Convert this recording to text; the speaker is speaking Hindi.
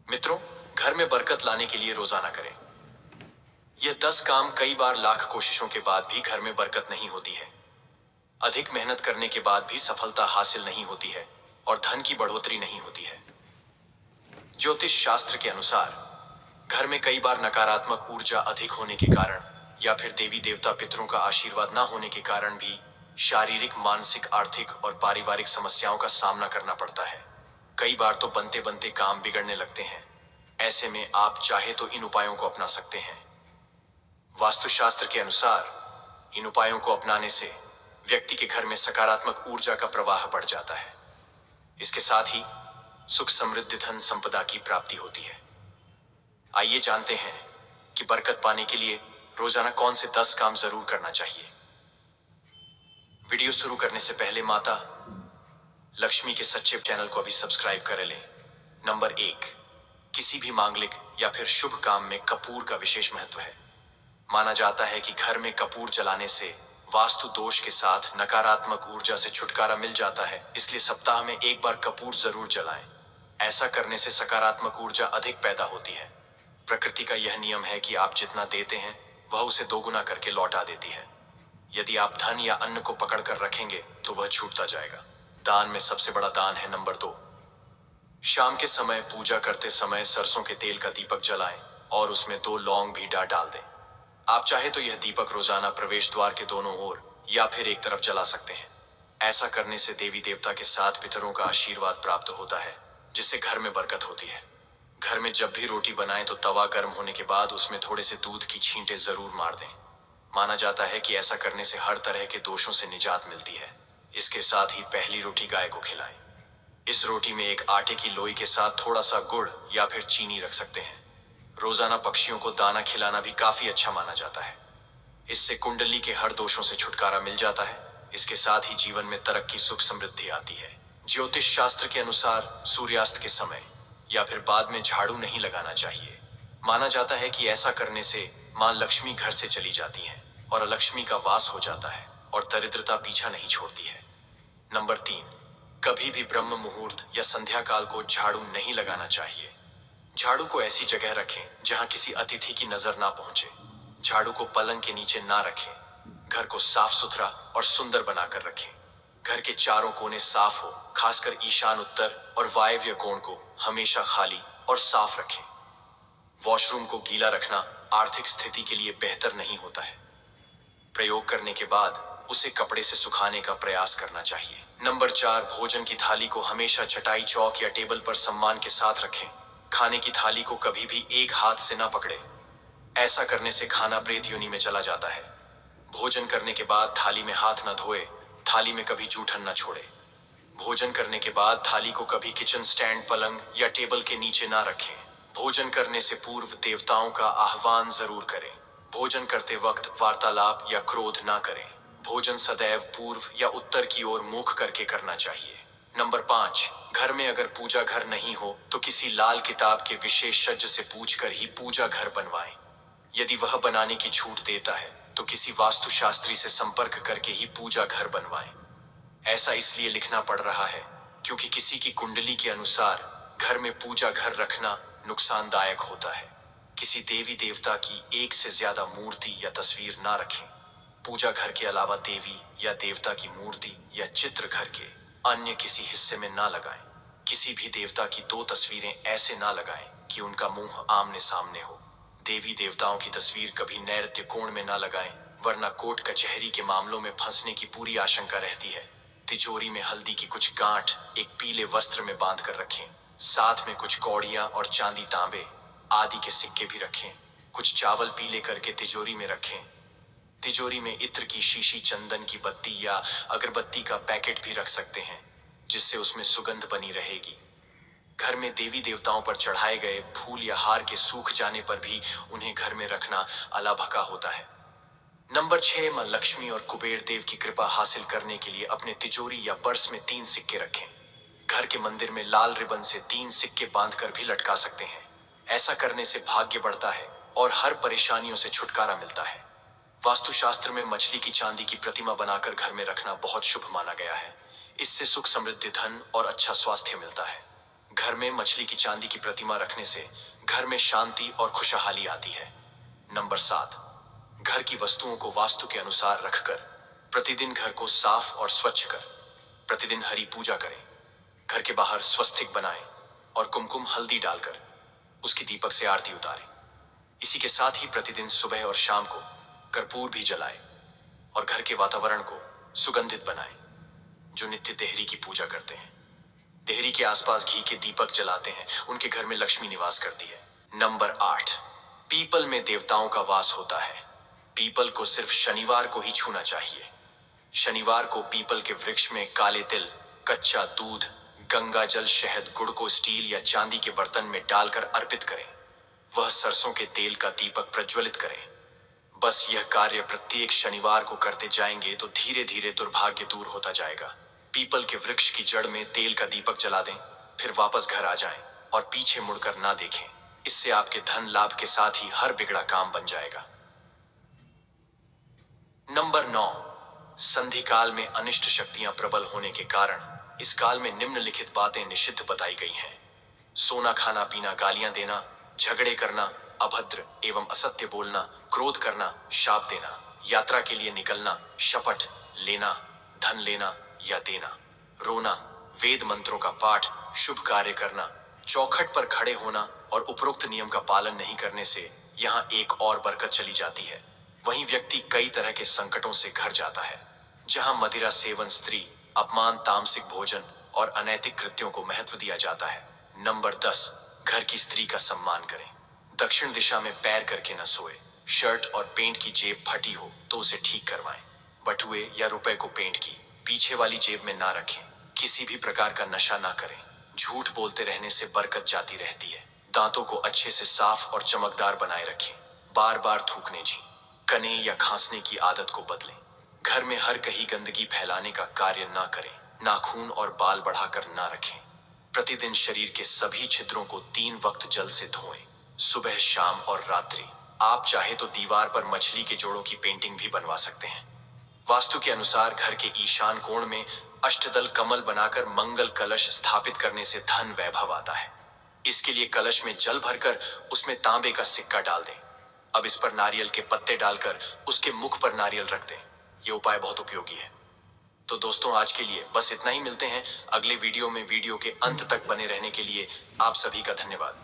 मित्रों, घर में बरकत लाने के लिए रोजाना करें। यह 10 काम कई बार लाख कोशिशों के बाद भी घर में बरकत नहीं होती है। अधिक मेहनत करने के बाद भी सफलता हासिल नहीं होती है और धन की बढ़ोतरी नहीं होती है। ज्योतिष शास्त्र के अनुसार घर में कई बार नकारात्मक ऊर्जा अधिक होने के कारण या फिर देवी देवता पितरों का आशीर्वाद न होने के कारण भी शारीरिक, मानसिक, आर्थिक और पारिवारिक समस्याओं का सामना करना पड़ता है। कई बार तो बनते बनते काम बिगड़ने लगते हैं। ऐसे में आप चाहे तो इन उपायों को अपना सकते हैं। वास्तुशास्त्र के अनुसार इन उपायों को अपनाने से व्यक्ति के घर में सकारात्मक ऊर्जा का प्रवाह बढ़ जाता है। इसके साथ ही सुख, समृद्धि, धन संपदा की प्राप्ति होती है। आइए जानते हैं कि बरकत पाने के लिए रोजाना कौन से 10 काम जरूर करना चाहिए। वीडियो शुरू करने से पहले माता लक्ष्मी के सच्चे चैनल को अभी सब्सक्राइब कर लें। नंबर 1, किसी भी मांगलिक या फिर शुभ काम में कपूर का विशेष महत्व है। माना जाता है कि घर में कपूर जलाने से वास्तु दोष के साथ नकारात्मक ऊर्जा से छुटकारा मिल जाता है, इसलिए सप्ताह में एक बार कपूर जरूर जलाएं। ऐसा करने से सकारात्मक ऊर्जा अधिक पैदा होती है। प्रकृति का यह नियम है कि आप जितना देते हैं वह उसे दोगुना करके लौटा देती है। यदि आप धन या अन्न को पकड़ कर रखेंगे तो वह छूटता जाएगा। दान में सबसे बड़ा दान है नंबर 2, शाम के समय पूजा करते समय सरसों के तेल का दीपक जलाएं और उसमें 2 लौंग भी डाल दें। आप चाहे तो यह दीपक रोजाना प्रवेश द्वार के दोनों ओर या फिर एक तरफ जला सकते हैं। ऐसा करने से देवी देवता के साथ पितरों का आशीर्वाद प्राप्त होता है, जिससे घर में बरकत होती है। घर में जब भी रोटी बनाएं तो तवा गर्म होने के बाद उसमें थोड़े से दूध की छींटे जरूर मार दें। माना जाता है कि ऐसा करने से हर तरह के दोषों से निजात मिलती है। इसके साथ ही पहली रोटी गाय को खिलाएं। इस रोटी में एक आटे की लोई के साथ थोड़ा सा गुड़ या फिर चीनी रख सकते हैं। रोजाना पक्षियों को दाना खिलाना भी काफी अच्छा माना जाता है। इससे कुंडली के हर दोषों से छुटकारा मिल जाता है। इसके साथ ही जीवन में तरक्की, सुख, समृद्धि आती है। ज्योतिष शास्त्र के अनुसार सूर्यास्त के समय या फिर बाद में झाड़ू नहीं लगाना चाहिए। माना जाता है कि ऐसा करने से मां लक्ष्मी घर से चली जाती हैं और अलक्ष्मी का वास हो जाता है और दरिद्रता पीछा नहीं छोड़ती है। नंबर 3, कभी भी ब्रह्म मुहूर्त या संध्या काल को झाड़ू नहीं लगाना चाहिए। झाड़ू को ऐसी जगह रखें जहां किसी अतिथि की नजर ना पहुंचे। झाड़ू को पलंग के नीचे ना रखें। घर को साफ सुथरा और सुंदर बनाकर रखें। घर के चारों कोने साफ हो, खासकर ईशान, उत्तर और वायव्य कोण को हमेशा खाली और साफ रखें। वॉशरूम को गीला रखना आर्थिक स्थिति के लिए बेहतर नहीं होता है। प्रयोग करने के बाद उसे कपड़े से सुखाने का प्रयास करना चाहिए। नंबर 4, भोजन की थाली को हमेशा चटाई, चौक या टेबल पर सम्मान के साथ रखें। खाने की थाली को कभी भी एक हाथ से ना पकड़े। ऐसा करने से खाना प्रेत योनि में चला जाता है। भोजन करने के बाद थाली में हाथ न धोए। थाली में कभी जूठन न छोड़े। भोजन करने के बाद थाली को कभी किचन स्टैंड, पलंग या टेबल के नीचे ना रखें। भोजन करने से पूर्व देवताओं का आह्वान जरूर करें। भोजन करते वक्त वार्तालाप या क्रोध ना करें। भोजन सदैव पूर्व या उत्तर की ओर मुख करके करना चाहिए। नंबर 5, घर में अगर पूजा घर नहीं हो तो किसी लाल किताब के विशेषज्ञ से पूछकर ही पूजा घर बनवाएं। यदि वह बनाने की छूट देता है तो किसी वास्तुशास्त्री से संपर्क करके ही पूजा घर बनवाएं। ऐसा इसलिए लिखना पड़ रहा है क्योंकि किसी की कुंडली के अनुसार घर में पूजा घर रखना नुकसानदायक होता है। किसी देवी देवता की एक से ज्यादा मूर्ति या तस्वीर ना रखें। पूजा घर के अलावा देवी या देवता की मूर्ति या चित्र घर के अन्य किसी हिस्से में ना लगाएं। किसी भी देवता की 2 तस्वीरें ऐसे ना लगाएं कि उनका मुंह आमने सामने हो। देवी देवताओं की तस्वीर कभी नैऋत्य कोण में ना लगाएं, वरना कोर्ट कचहरी के मामलों में फंसने की पूरी आशंका रहती है। तिजोरी में हल्दी की कुछ गांठ एक पीले वस्त्र में बांध कर रखें। साथ में कुछ कौड़ियां और चांदी, तांबे आदि के सिक्के भी रखें। कुछ चावल पीले करके तिजोरी में रखें। तिजोरी में इत्र की शीशी, चंदन की बत्ती या अगरबत्ती का पैकेट भी रख सकते हैं, जिससे उसमें सुगंध बनी रहेगी। घर में देवी देवताओं पर चढ़ाए गए फूल या हार के सूख जाने पर भी उन्हें घर में रखना अलाभका होता है। नंबर 6, मां लक्ष्मी और कुबेर देव की कृपा हासिल करने के लिए अपने तिजोरी या पर्स में 3 सिक्के रखें। घर के मंदिर में लाल रिबन से 3 सिक्के बांधकर भी लटका सकते हैं। ऐसा करने से भाग्य बढ़ता है और हर परेशानियों से छुटकारा मिलता है। वास्तुशास्त्र में मछली की चांदी की प्रतिमा बनाकर घर में रखना बहुत शुभ माना गया है। इससे सुख, समृद्धि, धन और अच्छा स्वास्थ्य मिलता है। घर में मछली की चांदी की प्रतिमा रखने से घर में शांति और खुशहाली आती है। नंबर 7, घर की वस्तुओं को वास्तु के अनुसार रखकर प्रतिदिन घर को साफ और स्वच्छ कर प्रतिदिन हरी पूजा करें। घर के बाहर स्वस्तिक बनाएं और कुमकुम हल्दी डालकर उसकी दीपक से आरती उतारें। इसी के साथ ही प्रतिदिन सुबह और शाम को कर्पूर भी जलाएं और घर के वातावरण को सुगंधित बनाएं। जो नित्य देहरी की पूजा करते हैं, देहरी के आसपास घी के दीपक जलाते हैं, उनके घर में लक्ष्मी निवास करती है। नंबर 8, पीपल में देवताओं का वास होता है। पीपल को सिर्फ शनिवार को ही छूना चाहिए। शनिवार को पीपल के वृक्ष में काले तिल, कच्चा दूध, गंगा जल, शहद, गुड़ को स्टील या चांदी के बर्तन में डालकर अर्पित करें। वह सरसों के तेल का दीपक प्रज्वलित करें। बस यह कार्य प्रत्येक शनिवार को करते जाएंगे तो धीरे धीरे दुर्भाग्य दूर होता जाएगा। पीपल के वृक्ष की जड़ में तेल का दीपक जला दें, फिर वापस घर आ जाएं और पीछे मुड़कर ना देखें। इससे आपके धन लाभ के साथ ही हर बिगड़ा काम बन जाएगा। नंबर 9, संधि काल में अनिष्ट शक्तियां प्रबल होने के कारण इस काल में निम्नलिखित बातें निषिद्ध बताई गई हैं। सोना खाना पीना, गालियां देना, झगड़े करना, अभद्र एवं असत्य बोलना, क्रोध करना, शाप देना, यात्रा के लिए निकलना, शपथ लेना, धन लेना या देना, रोना, वेद मंत्रों का पाठ, शुभ कार्य करना, चौखट पर खड़े होना और उपरोक्त नियम का पालन नहीं करने से यहाँ एक और बरकत चली जाती है। वहीं व्यक्ति कई तरह के संकटों से घर जाता है। जहां मदिरा सेवन, स्त्री अपमान, तामसिक भोजन और अनैतिक कृत्यों को महत्व दिया जाता है। नंबर 10, घर की स्त्री का सम्मान करें। दक्षिण दिशा में पैर करके न सोए। शर्ट और पेंट की जेब फटी हो तो उसे ठीक करवाएं। बटुए या रुपए को पेंट की पीछे वाली जेब में ना रखें। किसी भी प्रकार का नशा ना करें। झूठ बोलते रहने से बरकत जाती रहती है। दांतों को अच्छे से साफ और चमकदार बनाए रखें। बार बार थूकने, कने या खांसने की आदत को बदलें। घर में हर कहीं गंदगी फैलाने का कार्य ना करें। नाखून और बाल बढ़ाकर ना रखें। प्रतिदिन शरीर के सभी छिद्रों को 3 वक्त जल से धोएं, सुबह, शाम और रात्रि। आप चाहे तो दीवार पर मछली के जोड़ों की पेंटिंग भी बनवा सकते हैं। वास्तु के अनुसार घर के ईशान कोण में अष्टदल कमल बनाकर मंगल कलश स्थापित करने से धन वैभव आता है। इसके लिए कलश में जल भरकर उसमें तांबे का सिक्का डाल दें। अब इस पर नारियल के पत्ते डालकर उसके मुख पर नारियल रख दें। यह उपाय बहुत उपयोगी है। तो दोस्तों, आज के लिए बस इतना ही। मिलते हैं अगले वीडियो में। वीडियो के अंत तक बने रहने के लिए आप सभी का धन्यवाद।